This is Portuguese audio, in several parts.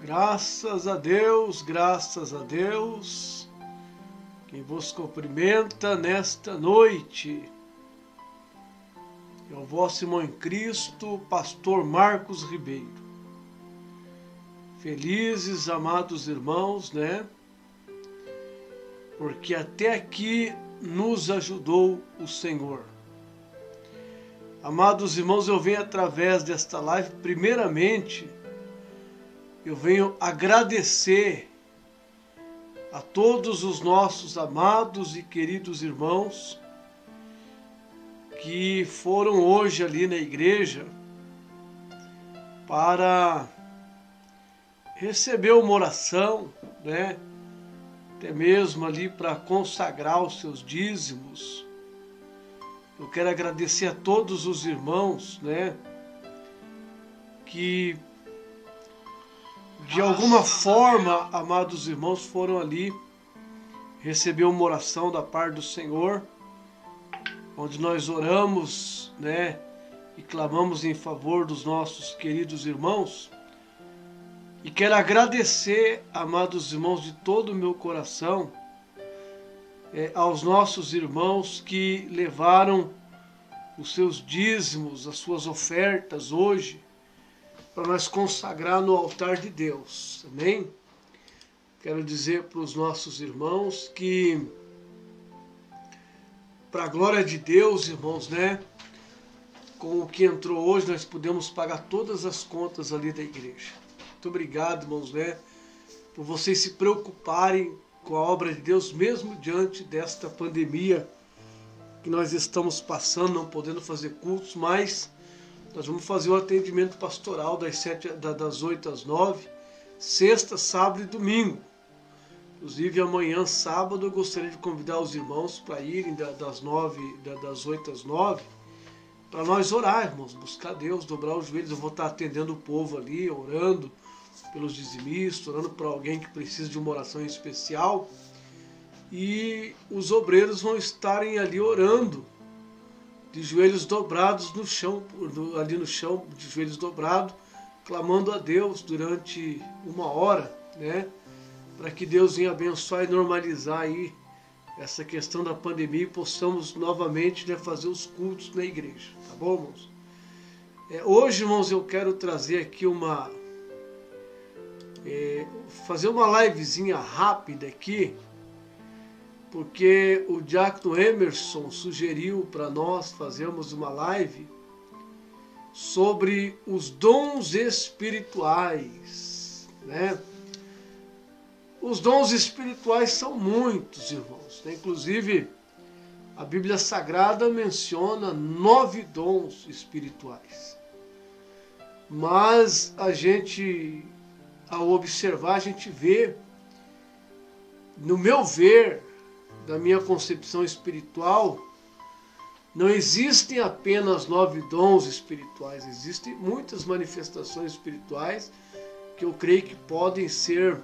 Graças a Deus, quem vos cumprimenta nesta noite é o vosso irmão em Cristo, pastor Marcos Ribeiro. Felizes, amados irmãos, né? Porque até aqui nos ajudou o Senhor. Amados irmãos, eu venho através desta live, primeiramente, eu venho agradecer a todos os nossos amados e queridos irmãos que foram hoje ali na igreja para receber uma oração, né? Até mesmo ali para consagrar os seus dízimos. Eu quero agradecer a todos os irmãos, né? Que de alguma forma, amados irmãos, foram ali receber uma oração da parte do Senhor, onde nós oramos, né, e clamamos em favor dos nossos queridos irmãos. E quero agradecer, amados irmãos, de todo o meu coração, aos nossos irmãos que levaram os seus dízimos, as suas ofertas hoje, para nós consagrar no altar de Deus, amém? Quero dizer para os nossos irmãos que, para a glória de Deus, irmãos, né? Com o que entrou hoje, nós podemos pagar todas as contas ali da igreja. Muito obrigado, irmãos, né? Por vocês se preocuparem com a obra de Deus, mesmo diante desta pandemia que nós estamos passando, não podendo fazer cultos, mas nós vamos fazer o atendimento pastoral das 8 às 9, sexta, sábado e domingo. Inclusive amanhã, sábado, eu gostaria de convidar os irmãos para irem das 8 às 9, para nós orar, irmãos, buscar Deus, dobrar os joelhos. Eu vou estar atendendo o povo ali, orando pelos dizimistas, orando para alguém que precisa de uma oração especial. E os obreiros vão estarem ali orando, de joelhos dobrados no chão, ali no chão, de joelhos dobrados, clamando a Deus durante 1 hora, né? Para que Deus venha abençoar e normalizar aí essa questão da pandemia e possamos novamente, né, fazer os cultos na igreja, tá bom, irmãos? Hoje, irmãos, eu quero trazer aqui fazer uma livezinha rápida aqui, porque o diácono Emerson sugeriu para nós fazermos uma live sobre os dons espirituais, né? Os dons espirituais são muitos, irmãos, né? Inclusive, a Bíblia Sagrada menciona 9 dons espirituais. Mas a gente, ao observar, a gente vê, no meu ver, da minha concepção espiritual, não existem apenas 9 dons espirituais, existem muitas manifestações espirituais que eu creio que podem ser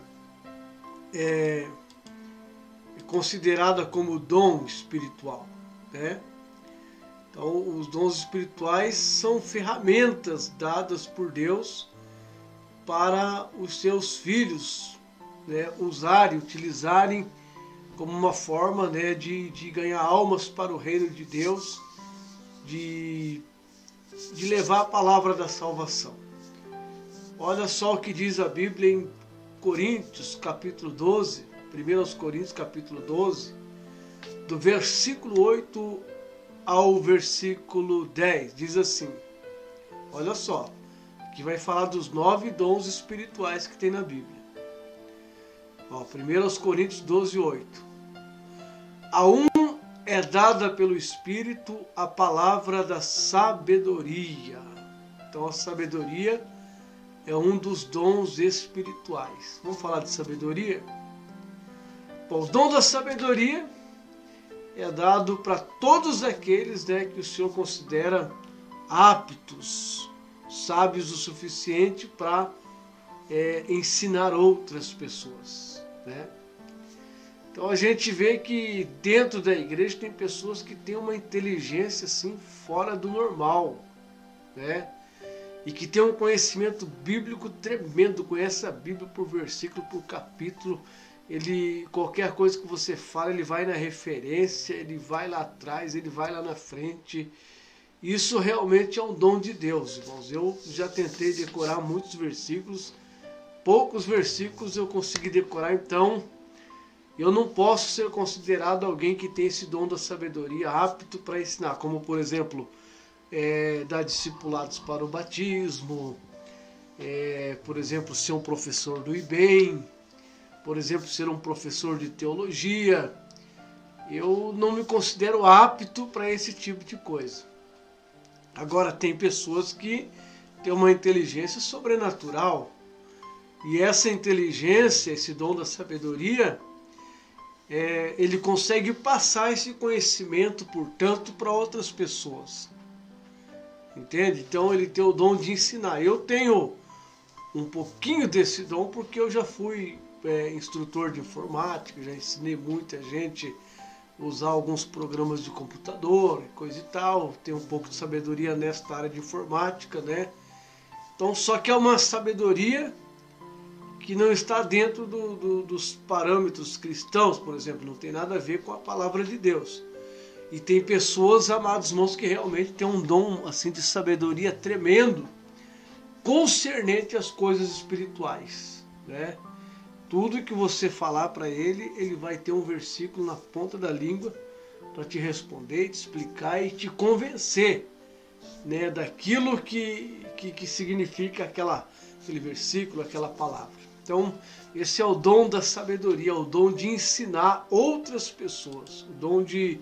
consideradas como dom espiritual, né? Então, os dons espirituais são ferramentas dadas por Deus para os seus filhos, né, usarem, utilizarem como uma forma, né, de ganhar almas para o reino de Deus, de levar a palavra da salvação. Olha só o que diz a Bíblia em Coríntios, capítulo 12, 1 Coríntios, capítulo 12, do versículo 8 ao versículo 10, diz assim, olha só, que vai falar dos 9 dons espirituais que tem na Bíblia. 1 Coríntios 12, 8. A um é dada pelo Espírito a palavra da sabedoria. Então a sabedoria é um dos dons espirituais. Vamos falar de sabedoria? Bom, o dom da sabedoria é dado para todos aqueles, né, que o Senhor considera aptos, sábios o suficiente para ensinar outras pessoas, né? Então a gente vê que dentro da igreja tem pessoas que têm uma inteligência assim fora do normal, né? e que tem um conhecimento bíblico tremendo, conhece a Bíblia por versículo, por capítulo. Ele, qualquer coisa que você fala, ele vai na referência, ele vai lá atrás, ele vai lá na frente. Isso realmente é um dom de Deus, irmãos. Eu já tentei decorar muitos versículos, poucos versículos eu consegui decorar, então eu não posso ser considerado alguém que tem esse dom da sabedoria apto para ensinar, como por exemplo, dar discipulados para o batismo, por exemplo, ser um professor do IBEM, por exemplo, ser um professor de teologia. Eu não me considero apto para esse tipo de coisa. Agora, tem pessoas que têm uma inteligência sobrenatural, e essa inteligência, esse dom da sabedoria, ele consegue passar esse conhecimento, portanto, para outras pessoas. Entende? Então ele tem o dom de ensinar. Eu tenho um pouquinho desse dom porque eu já fui instrutor de informática, já ensinei muita gente a usar alguns programas de computador, coisa e tal. Tenho um pouco de sabedoria nesta área de informática, né? Então, só que é uma sabedoria que não está dentro dos parâmetros cristãos, por exemplo, não tem nada a ver com a palavra de Deus. E tem pessoas, amados irmãos, que realmente têm um dom assim de sabedoria tremendo, concernente às coisas espirituais, né? Tudo que você falar para ele, ele vai ter um versículo na ponta da língua para te responder, te explicar e te convencer, né, daquilo que significa aquele versículo, aquela palavra. Então, esse é o dom da sabedoria, o dom de ensinar outras pessoas, o dom de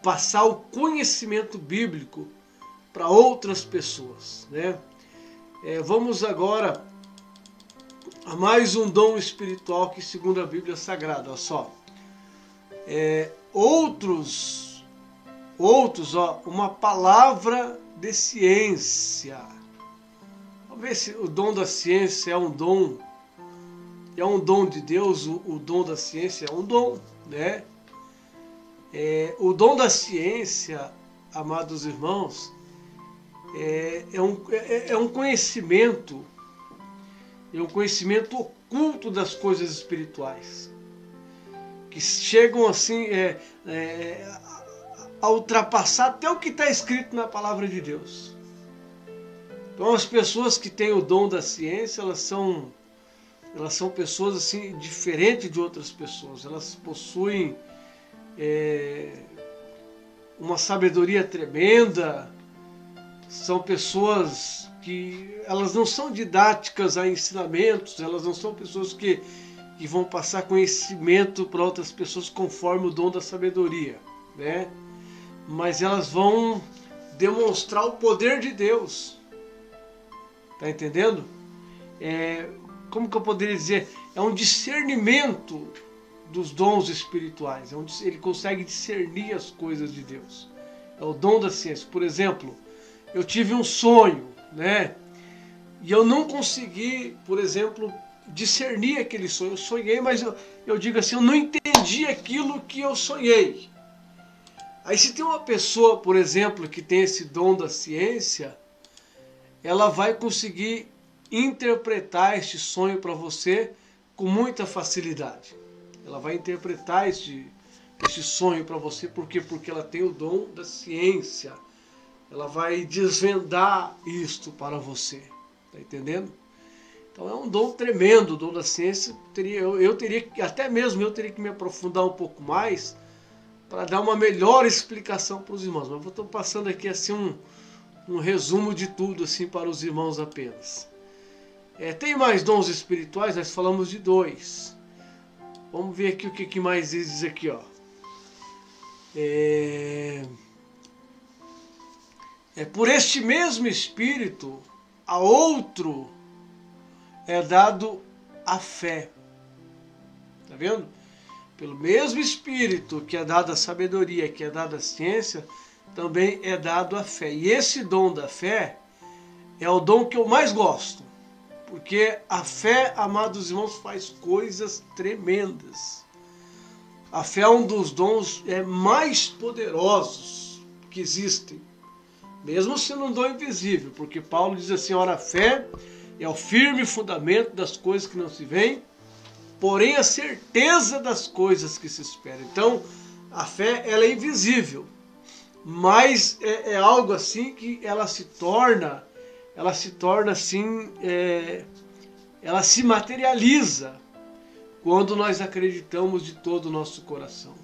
passar o conhecimento bíblico para outras pessoas, né? Vamos agora a mais um dom espiritual que segundo a Bíblia Sagrada, olha só. Outros, uma palavra de ciência. Vamos ver se o dom da ciência é um dom de Deus. O dom da ciência é um dom, né? O dom da ciência, amados irmãos, é um conhecimento, oculto das coisas espirituais, que chegam assim a ultrapassar até o que está escrito na palavra de Deus. Então as pessoas que têm o dom da ciência, elas são pessoas assim diferentes de outras pessoas. Elas possuem uma sabedoria tremenda. São pessoas que elas não são didáticas a ensinamentos, elas não são pessoas que vão passar conhecimento para outras pessoas conforme o dom da sabedoria, né? Mas elas vão demonstrar o poder de Deus. Tá entendendo? Como que eu poderia dizer? É um discernimento dos dons espirituais. Ele consegue discernir as coisas de Deus. É o dom da ciência. Por exemplo, eu tive um sonho, né? E eu não consegui, por exemplo, discernir aquele sonho. Eu sonhei, mas eu digo assim, eu não entendi aquilo que eu sonhei. Aí se tem uma pessoa, por exemplo, que tem esse dom da ciência, ela vai conseguir interpretar este sonho para você com muita facilidade. Ela vai interpretar este sonho para você, por quê? Porque ela tem o dom da ciência. Ela vai desvendar isto para você. Tá entendendo? Então é um dom tremendo, o dom da ciência. Eu teria que me aprofundar um pouco mais para dar uma melhor explicação para os irmãos. Mas eu estou passando aqui assim um resumo de tudo assim para os irmãos apenas. Tem mais dons espirituais? Nós falamos de 2. Vamos ver aqui o que mais diz aqui, ó. Por este mesmo Espírito, a outro é dado a fé. Tá vendo? Pelo mesmo Espírito que é dado a sabedoria, que é dado a ciência, também é dado a fé. E esse dom da fé é o dom que eu mais gosto. Porque a fé, amados irmãos, faz coisas tremendas. A fé é um dos dons mais poderosos que existem. mesmo sendo um dom invisível, porque Paulo diz assim, ora, a fé é o firme fundamento das coisas que não se veem, porém a certeza das coisas que se esperam. Então, a fé, ela é invisível, mas é algo assim que ela se torna assim, ela se materializa quando nós acreditamos de todo o nosso coração,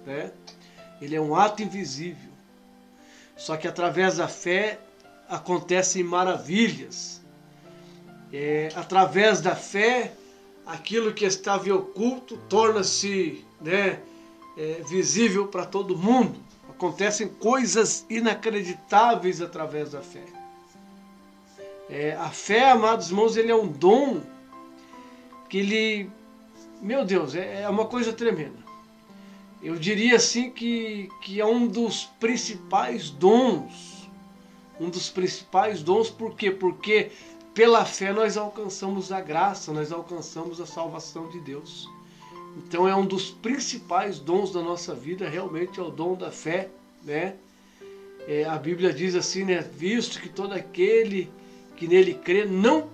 né? Ele é um ato invisível, só que através da fé acontecem maravilhas. Através da fé, aquilo que estava em oculto torna-se, né, visível para todo mundo. Acontecem coisas inacreditáveis através da fé. A fé, amados irmãos, ele é um dom que ele, meu Deus, é uma coisa tremenda. Eu diria assim que é um dos principais dons. Um dos principais dons, por quê? Porque pela fé nós alcançamos a graça, nós alcançamos a salvação de Deus. Então é um dos principais dons da nossa vida, realmente é o dom da fé, né? A Bíblia diz assim, né? Visto que todo aquele que nele crê não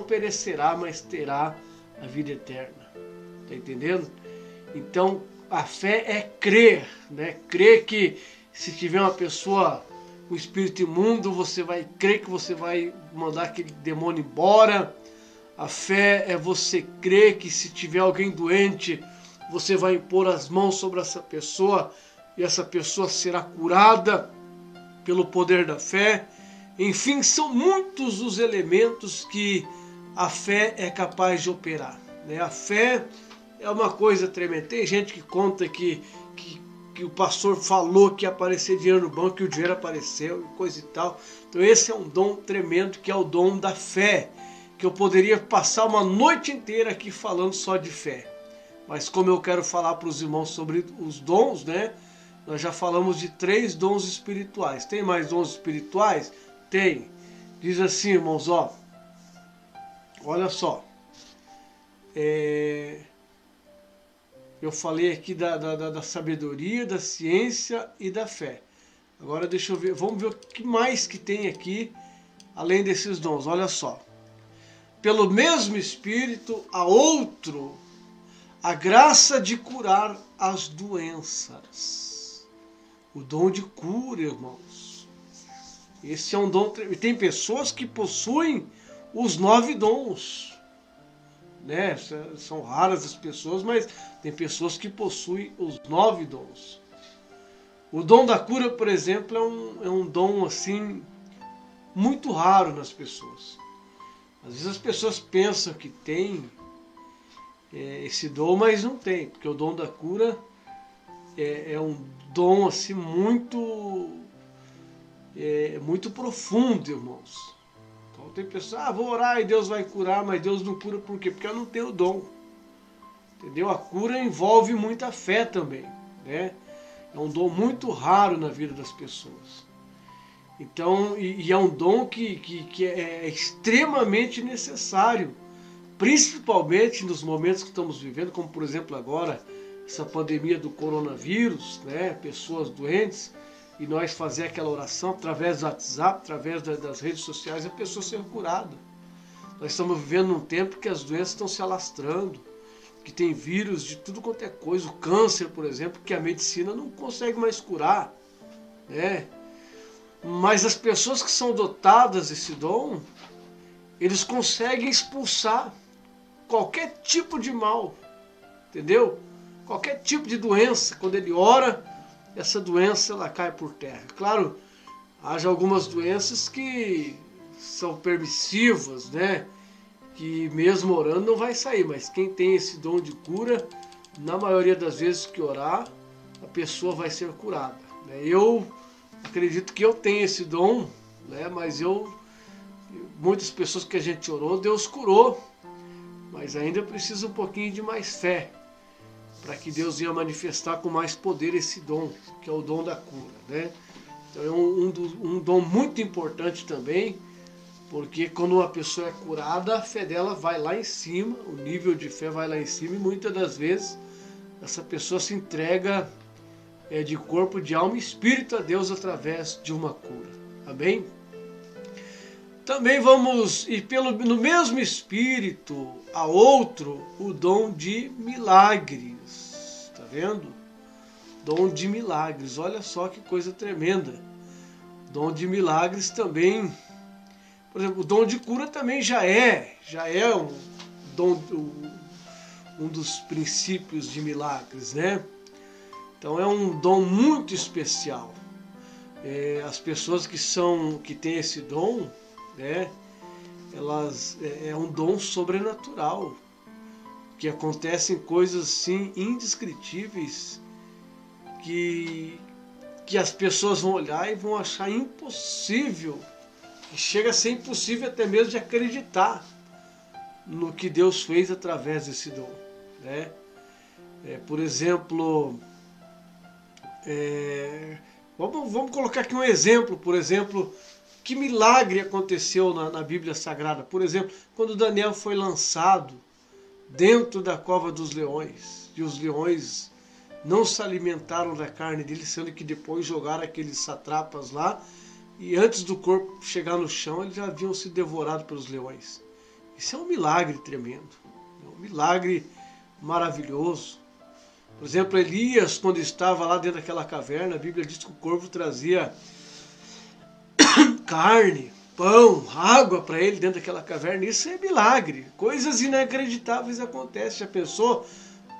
perecerá, mas terá a vida eterna. Está entendendo? Então a fé é crer, né? Crer que se tiver uma pessoa com espírito imundo, você vai crer que você vai mandar aquele demônio embora. A fé é você crer que se tiver alguém doente, você vai impor as mãos sobre essa pessoa e essa pessoa será curada pelo poder da fé. Enfim, são muitos os elementos que a fé é capaz de operar, né? A fé é uma coisa tremenda. Tem gente que conta que o pastor falou que ia aparecer dinheiro no banco e o dinheiro apareceu e coisa e tal. Então esse é um dom tremendo, que é o dom da fé, que eu poderia passar uma noite inteira aqui falando só de fé. Mas como eu quero falar para os irmãos sobre os dons, né? Nós já falamos de 3 dons espirituais. Tem mais dons espirituais? Tem. Diz assim, irmãos, ó. Olha só. Eu falei aqui da sabedoria, da ciência e da fé. Agora deixa eu ver, vamos ver o que mais que tem aqui, além desses dons. Olha só. Pelo mesmo Espírito, há outro, a graça de curar as doenças. O dom de cura, irmãos. Esse é um dom. E tem pessoas que possuem os 9 dons, né? São raras as pessoas, mas tem pessoas que possuem os 9 dons. O dom da cura, por exemplo, é um dom assim muito raro nas pessoas. Às vezes as pessoas pensam que tem esse dom, mas não tem, porque o dom da cura é um dom assim muito profundo, irmãos. Então tem pessoas, vou orar e Deus vai curar, mas Deus não cura por quê? Porque eu não tenho o dom. Entendeu? A cura envolve muita fé também, né? É um dom muito raro na vida das pessoas. Então, e é um dom que é extremamente necessário, principalmente nos momentos que estamos vivendo, como por exemplo agora, essa pandemia do coronavírus, né? Pessoas doentes, e nós fazer aquela oração através do WhatsApp, através das redes sociais, a pessoa ser curada. Nós estamos vivendo num tempo que as doenças estão se alastrando, que tem vírus de tudo quanto é coisa, o câncer, por exemplo, que a medicina não consegue mais curar, né? Mas as pessoas que são dotadas desse dom, eles conseguem expulsar qualquer tipo de mal, entendeu? Qualquer tipo de doença, quando ele ora, essa doença ela cai por terra. Claro, haja algumas doenças que são permissivas, né? Que mesmo orando não vai sair, mas quem tem esse dom de cura, na maioria das vezes que orar, a pessoa vai ser curada, né? Eu acredito que eu tenho esse dom, né? Mas muitas pessoas que a gente orou, Deus curou, mas ainda precisa um pouquinho de mais fé, para que Deus venha manifestar com mais poder esse dom, que é o dom da cura, né? Então é um dom muito importante também, porque quando uma pessoa é curada, a fé dela vai lá em cima, o nível de fé vai lá em cima, e muitas das vezes essa pessoa se entrega de corpo, de alma e espírito a Deus através de uma cura. Amém? Também vamos, no mesmo Espírito, a outro, o dom de milagres. Está vendo? Dom de milagres. Olha só que coisa tremenda. Dom de milagres também. Por exemplo, o dom de cura também já é um dos princípios de milagres, né? Então é um dom muito especial. As pessoas que têm esse dom, né? É um dom sobrenatural, que acontecem coisas assim indescritíveis que as pessoas vão olhar e vão achar impossível, que chega a ser impossível até mesmo de acreditar no que Deus fez através desse dom, né? Por exemplo, vamos colocar aqui um exemplo, por exemplo, que milagre aconteceu na Bíblia Sagrada. Por exemplo, quando Daniel foi lançado dentro da cova dos leões, e os leões não se alimentaram da carne dele, sendo que depois jogaram aqueles satrapas lá, e antes do corpo chegar no chão, eles já haviam sido devorados pelos leões. Isso é um milagre tremendo, é um milagre maravilhoso. Por exemplo, Elias, quando estava lá dentro daquela caverna, a Bíblia diz que o corvo trazia carne, pão, água para ele dentro daquela caverna. Isso é milagre. Coisas inacreditáveis acontecem. Já pensou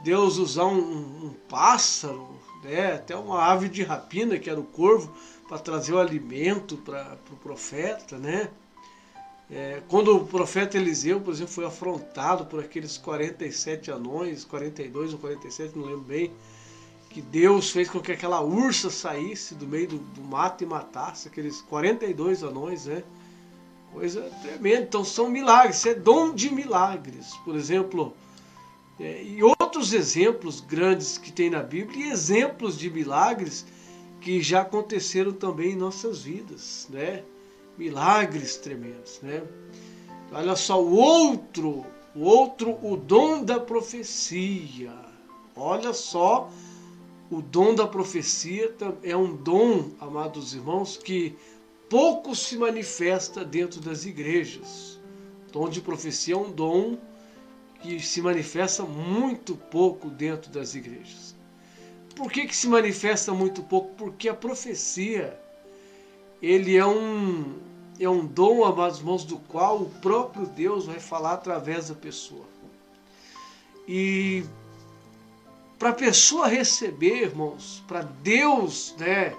Deus usar um pássaro, né, até uma ave de rapina, que era o corvo, para trazer o alimento para o profeta, né? Quando o profeta Eliseu, por exemplo, foi afrontado por aqueles 47 anões, 42 ou 47, não lembro bem, que Deus fez com que aquela ursa saísse do meio do mato e matasse aqueles 42 anões, né? Coisa tremenda. Então são milagres, isso é dom de milagres. Por exemplo, e outros exemplos grandes que tem na Bíblia, e exemplos de milagres que já aconteceram também em nossas vidas, né? Milagres tremendos, né? Olha só, o dom da profecia. Olha só, o dom da profecia é um dom, amados irmãos, que pouco se manifesta dentro das igrejas. O dom de profecia é um dom que se manifesta muito pouco dentro das igrejas. Por que se manifesta muito pouco? Porque a profecia, ele é um dom, amados irmãos, do qual o próprio Deus vai falar através da pessoa. E para a pessoa receber, irmãos, para Deus, né,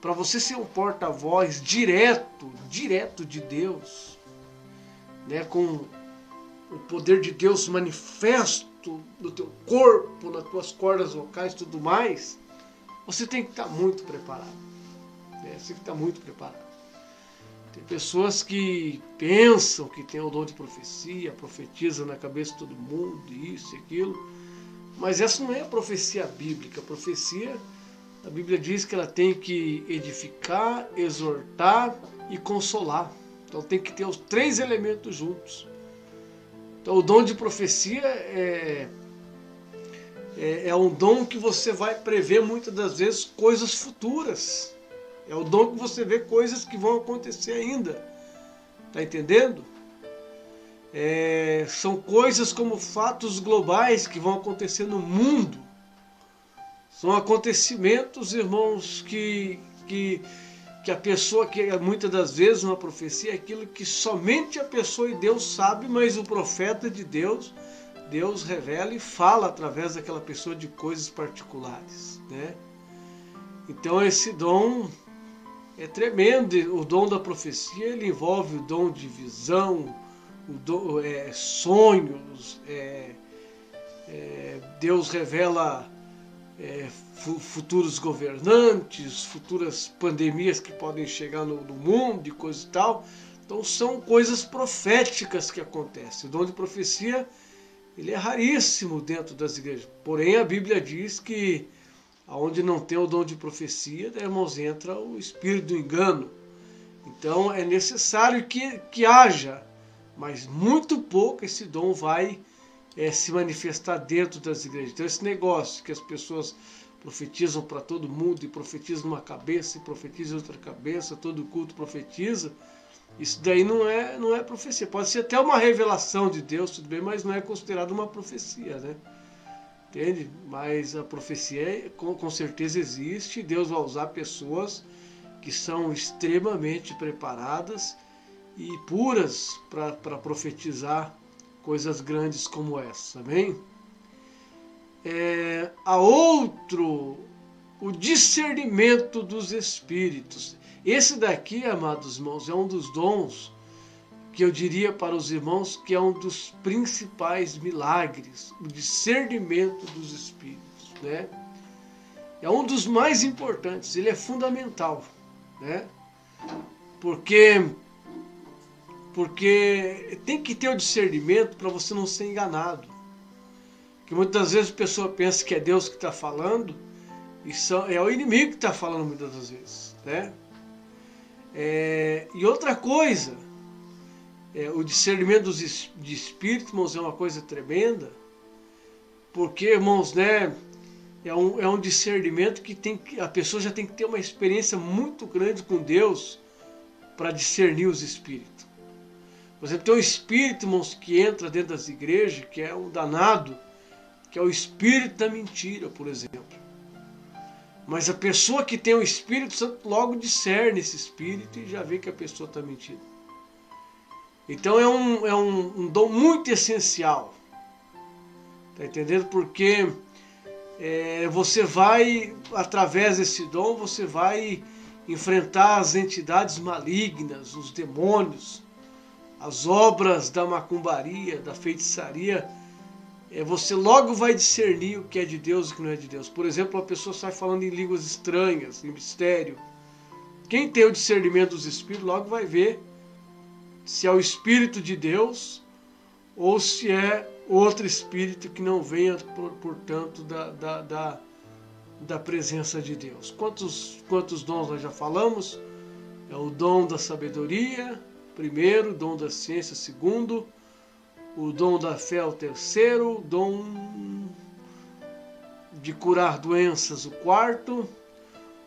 para você ser um porta-voz direto de Deus, né, com o poder de Deus manifesto no teu corpo, nas tuas cordas vocais e tudo mais, você tem que estar muito preparado. Né? Você tem que estar muito preparado. Tem pessoas que pensam que tem o dom de profecia, profetizam na cabeça de todo mundo, isso e aquilo, mas essa não é a profecia bíblica. A profecia, a Bíblia diz que ela tem que edificar, exortar e consolar. Então tem que ter os três elementos juntos. Então o dom de profecia é um dom que você vai prever muitas das vezes coisas futuras. É o dom que você vê coisas que vão acontecer ainda. Está entendendo? São coisas como fatos globais que vão acontecer no mundo. São acontecimentos, irmãos, que a pessoa, que muitas das vezes uma profecia é aquilo que somente a pessoa e Deus sabe, mas o profeta de Deus revela e fala através daquela pessoa de coisas particulares, né? Então esse dom é tremendo. O dom da profecia, ele envolve o dom de visão, sonhos, Deus revela futuros governantes, futuras pandemias que podem chegar no mundo e coisa e tal. Então são coisas proféticas que acontecem. O dom de profecia, ele é raríssimo dentro das igrejas. Porém, a Bíblia diz que onde não tem o dom de profecia, irmãos, entra o espírito do engano. Então é necessário que haja, mas muito pouco esse dom vai se manifestar dentro das igrejas. Então esse negócio que as pessoas profetizam para todo mundo, e profetizam numa cabeça, e profetizam em outra cabeça, todo culto profetiza. Isso daí não é profecia. Pode ser até uma revelação de Deus, tudo bem, mas não é considerado uma profecia, né? Entende? Mas a profecia com certeza existe. Deus vai usar pessoas que são extremamente preparadas e puras para profetizar coisas grandes como essa, amém? O discernimento dos espíritos. Esse daqui, amados irmãos, é um dos dons que eu diria para os irmãos que é um dos principais milagres, o discernimento dos espíritos, né? É um dos mais importantes, ele é fundamental, né? Porque tem que ter o discernimento para você não ser enganado. Porque muitas vezes a pessoa pensa que é Deus que está falando, e é o inimigo que está falando muitas das vezes, né? E outra coisa, o discernimento de espíritos, irmãos, é uma coisa tremenda, porque, irmãos, né, é um discernimento que a pessoa já tem que ter uma experiência muito grande com Deus para discernir os espíritos. Por exemplo, tem um espírito, irmãos, que entra dentro das igrejas, que é um danado, que é o espírito da mentira, por exemplo. Mas a pessoa que tem o Espírito Santo logo discerne esse espírito e já vê que a pessoa está mentindo. Então é um dom muito essencial. Está entendendo? Porque você vai, através desse dom, você vai enfrentar as entidades malignas, os demônios, as obras da macumbaria, da feitiçaria. Você logo vai discernir o que é de Deus e o que não é de Deus. Por exemplo, a pessoa sai falando em línguas estranhas, em mistério. Quem tem o discernimento dos espíritos logo vai ver se é o Espírito de Deus ou se é outro espírito que não venha, portanto, da presença de Deus. Quantos dons nós já falamos? É o dom da sabedoria, primeiro, o dom da ciência, segundo, o dom da fé, o terceiro, o dom de curar doenças, o quarto,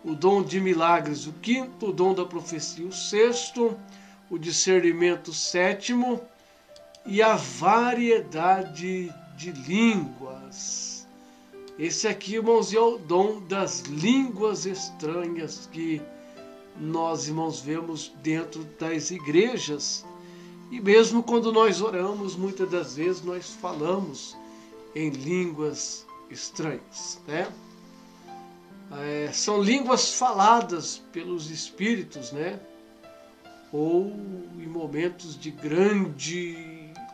o dom de milagres, o quinto, o dom da profecia, o sexto, o discernimento, o sétimo, e a variedade de línguas. Esse aqui, irmãos, é o dom das línguas estranhas que nós, irmãos, vemos dentro das igrejas. E mesmo quando nós oramos, muitas das vezes nós falamos em línguas estranhas, né? São línguas faladas pelos espíritos, né? Ou em momentos de grande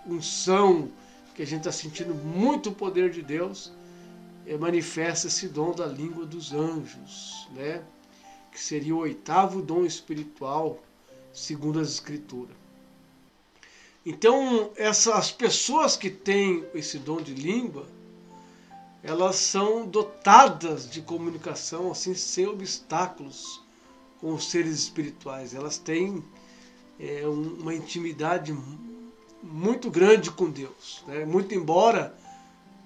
unção, que a gente está sentindo muito o poder de Deus, manifesta esse dom da língua dos anjos, né? Que seria o oitavo dom espiritual, segundo as Escrituras. Então, as pessoas que têm esse dom de língua, elas são dotadas de comunicação assim, sem obstáculos com os seres espirituais. Elas têm uma intimidade muito grande com Deus, né? Muito embora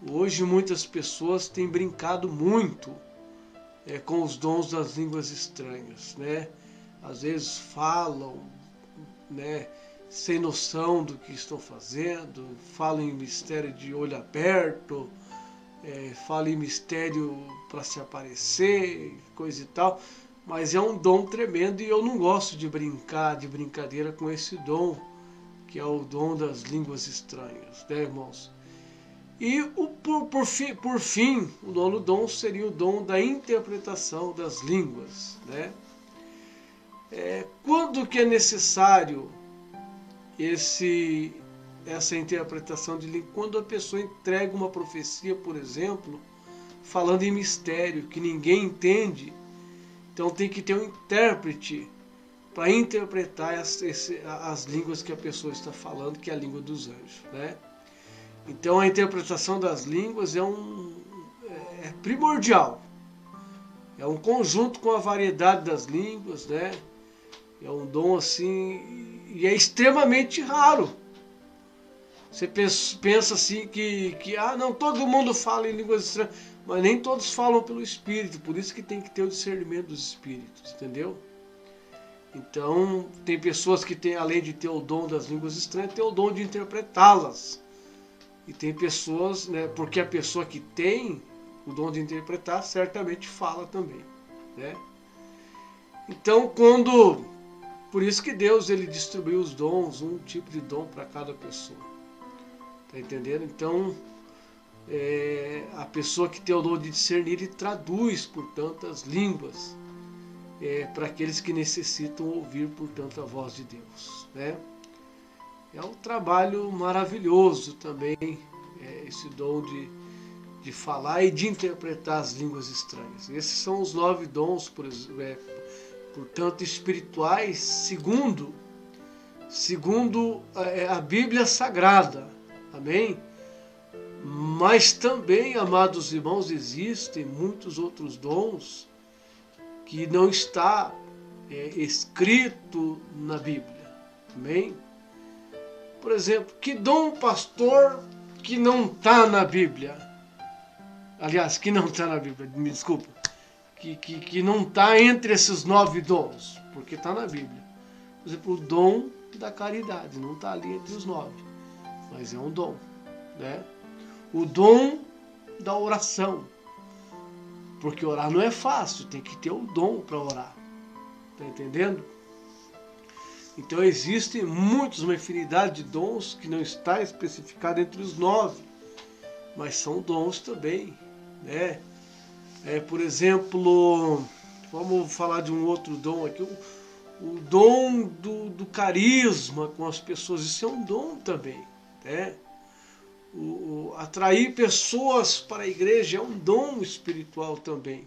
hoje muitas pessoas têm brincado muito com os dons das línguas estranhas, né? Às vezes falam, né, sem noção do que estão fazendo, falam em mistério de olho aberto, falam em mistério para se aparecer, coisa e tal, mas é um dom tremendo e eu não gosto de brincadeira com esse dom, que é o dom das línguas estranhas, né, irmãos? E por fim, o nono dom seria o dom da interpretação das línguas, né? Quando que é necessário essa interpretação de língua? Quando a pessoa entrega uma profecia, por exemplo, falando em mistério, que ninguém entende, então tem que ter um intérprete para interpretar as línguas que a pessoa está falando, que é a língua dos anjos, né? Então a interpretação das línguas é primordial. É um conjunto com a variedade das línguas, né? É um dom assim, e é extremamente raro. Você pensa assim que não, todo mundo fala em línguas estranhas. mas nem todos falam pelo Espírito, por isso que tem que ter o discernimento dos Espíritos, entendeu? Então, tem pessoas que têm, além de ter o dom das línguas estranhas, tem o dom de interpretá-las. E tem pessoas, né, porque a pessoa que tem o dom de interpretar, certamente fala também, né? Então, por isso que Deus ele distribuiu os dons, um tipo de dom para cada pessoa. Tá entendendo? Então, a pessoa que tem o dom de discernir e traduz, portanto, as línguas para aqueles que necessitam ouvir, portanto, a voz de Deus, né? É um trabalho maravilhoso também, esse dom de falar e de interpretar as línguas estranhas. Esses são os 9 dons, portanto, espirituais, segundo a Bíblia Sagrada. Amém? Mas também, amados irmãos, existem muitos outros dons que não está escrito na Bíblia. Amém? Por exemplo, que dom, pastor, que não está na Bíblia? Aliás, que não está na Bíblia, me desculpa. Que não está entre esses 9 dons, porque está na Bíblia. Por exemplo, o dom da caridade, não está ali entre os 9, mas é um dom, né? O dom da oração, porque orar não é fácil, tem que ter o dom para orar, tá entendendo? Então existem uma infinidade de dons que não está especificado entre os 9, mas são dons também, né? Por exemplo, vamos falar de um outro dom aqui, o dom do carisma com as pessoas, isso é um dom também, né? Atrair pessoas para a igreja é um dom espiritual também.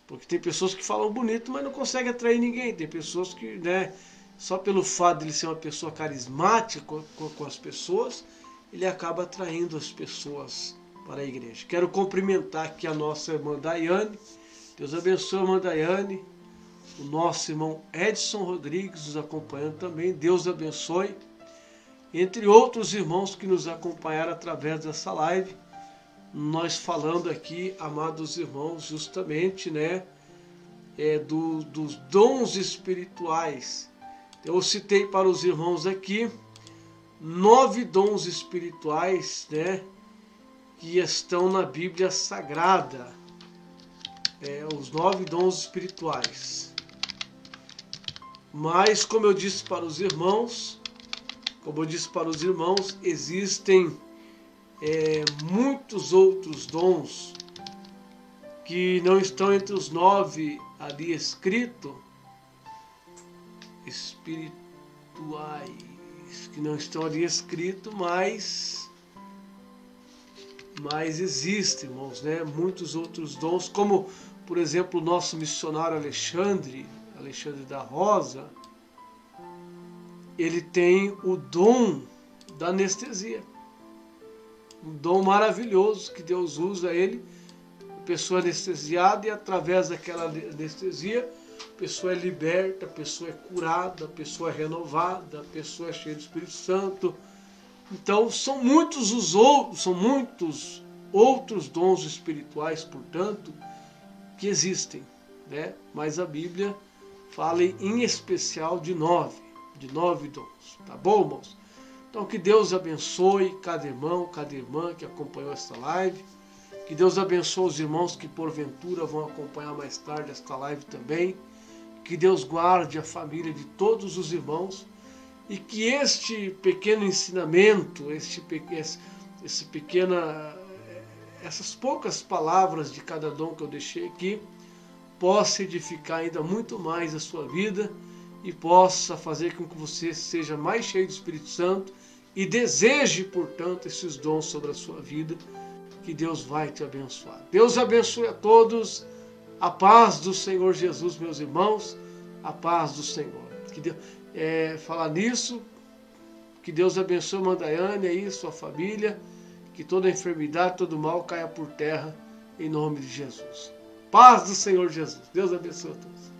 Porque tem pessoas que falam bonito, mas não conseguem atrair ninguém. Tem pessoas que, né, só pelo fato de ele ser uma pessoa carismática com as pessoas, ele acaba atraindo as pessoas para a igreja. Quero cumprimentar aqui a nossa irmã Daiane. Deus abençoe a irmã Daiane. O nosso irmão Edson Rodrigues nos acompanhando também. Deus abençoe. Entre outros irmãos que nos acompanharam através dessa live, nós falando aqui, amados irmãos, justamente, né, dos dons espirituais. Eu citei para os irmãos aqui 9 dons espirituais, né, que estão na Bíblia Sagrada. Os 9 dons espirituais. Mas, como eu disse para os irmãos, existem muitos outros dons que não estão entre os 9 ali escritos, espirituais, que não estão ali escritos, mas existem, irmãos, né? Muitos outros dons, como, por exemplo, o nosso missionário Alexandre da Rosa, ele tem o dom da anestesia. Um dom maravilhoso que Deus usa ele, a pessoa anestesiada, e através daquela anestesia, a pessoa é liberta, a pessoa é curada, a pessoa é renovada, a pessoa é cheia do Espírito Santo. Então, são muitos outros dons espirituais, portanto, que existem, né? Mas a Bíblia fala em especial de 9 dons, tá bom, irmãos? Então, que Deus abençoe cada irmão, cada irmã que acompanhou esta live. Que Deus abençoe os irmãos que porventura vão acompanhar mais tarde esta live também. Que Deus guarde a família de todos os irmãos. E que este pequeno ensinamento, essas poucas palavras de cada dom que eu deixei aqui, possa edificar ainda muito mais a sua vida e possa fazer com que você seja mais cheio do Espírito Santo e deseje, portanto, esses dons sobre a sua vida, que Deus vai te abençoar. Deus abençoe a todos, a paz do Senhor Jesus, meus irmãos, a paz do Senhor. Falar nisso, que Deus abençoe a Mandaiane e sua família, que toda enfermidade, todo mal caia por terra, em nome de Jesus. Paz do Senhor Jesus. Deus abençoe a todos.